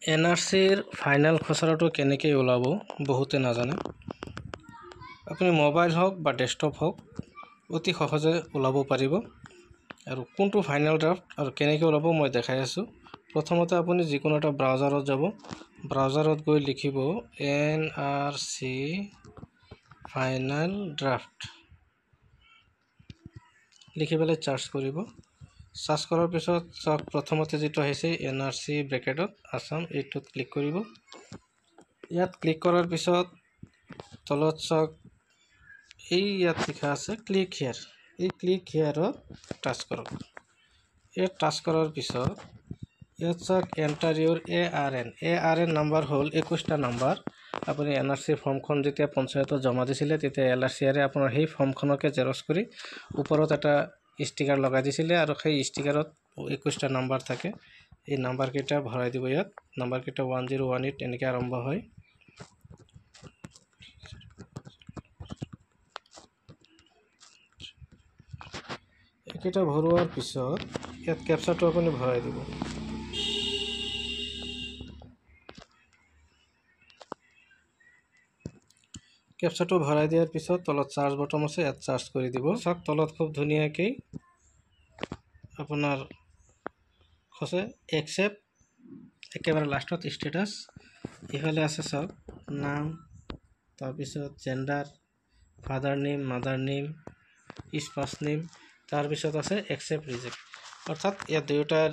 NRCৰ final খচৰাটো কেনেকৈ ওলাব বহুতে নাজানে। আপুনি মোবাইল হওক বা ডেস্কটপ হওক অতি সহজে ওলাব পাৰিব। আৰু কোনটো ফাইনেল ড্ৰাফ্ট আৰু কেনেকৈ ওলাব মই দেখাই আছোঁ। প্ৰথমতে আপুনি যিকোনো এটা ব্ৰাউজাৰত যাব, ব্ৰাউজাৰত গৈ লিখিব NRC ফাইনেল ড্ৰাফ্ট, লিখি পেলাই চাৰ্চ কৰিব। চাৰ্চ কৰাৰ পিছত চাওক প্ৰথমতে যেটো আহিছে NRC ব্ৰেকেটত আসাম, এইটোত ক্লিক কৰিব। ইয়াত ক্লিক কৰাৰ পিছত তলত চাওক এই ইয়াত লিখা আছে ক্লিক হিয়াৰ, এই ক্লিক হিয়াৰত টাচ কৰক। এই টাচ কৰাৰ পিছত ইয়াত চাওক এণ্টাৰ ইউৰ ARN নাম্বাৰ হ'ল 21টা নাম্বাৰ। আপুনি NRC ফৰ্মখন যেতিয়া পঞ্চায়তত জমা দিছিলে তেতিয়া LRCৰে আপোনাৰ সেই ফৰ্মখনকে জেৰক্স কৰি ওপৰত এটা ষ্টিকাৰ লগাই দিছিলে আৰু সেই ষ্টিকাৰত 21টা নাম্বাৰ থাকে। এই নাম্বাৰ কেইটা ভৰাই দিব। ইয়াত নাম্বাৰ কেইটা 1018 এনেকৈ আৰম্ভ হয়। এইকেইটা ভৰোৱাৰ পিছত ইয়াত কেপচাটো আপুনি ভৰাই দিব। কেপচাটো ভৰাই দিয়াৰ পিছত তলত চাৰ্জ বটন আছে, ইয়াত চাৰ্জ কৰি দিব। চাওক তলত খুব ধুনীয়াকৈ আপোনাৰ খসে একসেপ্ট, একেবাৰে লাষ্টত ষ্টেটাছ। ইফালে আছে চাওক নাম, তাৰপিছত gender, father name, mother name, spouse name, তাৰপিছত আছে একসেপ্ট ৰিজেক্ট। অৰ্থাৎ ইয়াত দুয়োটাৰ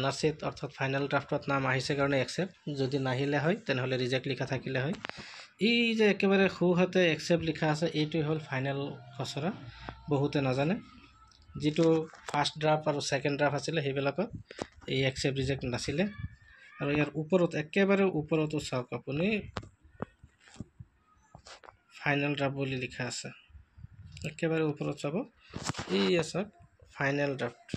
NRCত অৰ্থাৎ ফাইনেল ড্ৰাফ্টত নাম আহিছে কাৰণে একসেপ্ট, যদি নাহিলে হয় তেনেহ'লে ৰিজেক্ট লিখা থাকিলে হয়। এই যে একেবাৰে সোঁহাতে একসেপ্ট লিখা আছে এইটোৱে হ'ল ফাইনেল খচৰা। বহুতে নাজানে। যিটো ফাৰ্ষ্ট ড্ৰাফ্ট আৰু ছেকেণ্ড ড্ৰাফ্ট আছিলে সেইবিলাকত এই একসেপ্ট ৰিজেক্ট নাছিলে। আৰু ইয়াৰ ওপৰত একেবাৰে ওপৰতো চাওক আপুনি ফাইনেল ড্ৰাফ্ট বুলি লিখা আছে। একেবাৰে ওপৰত চাব এই আছে ফাইনেল ড্ৰাফ্ট।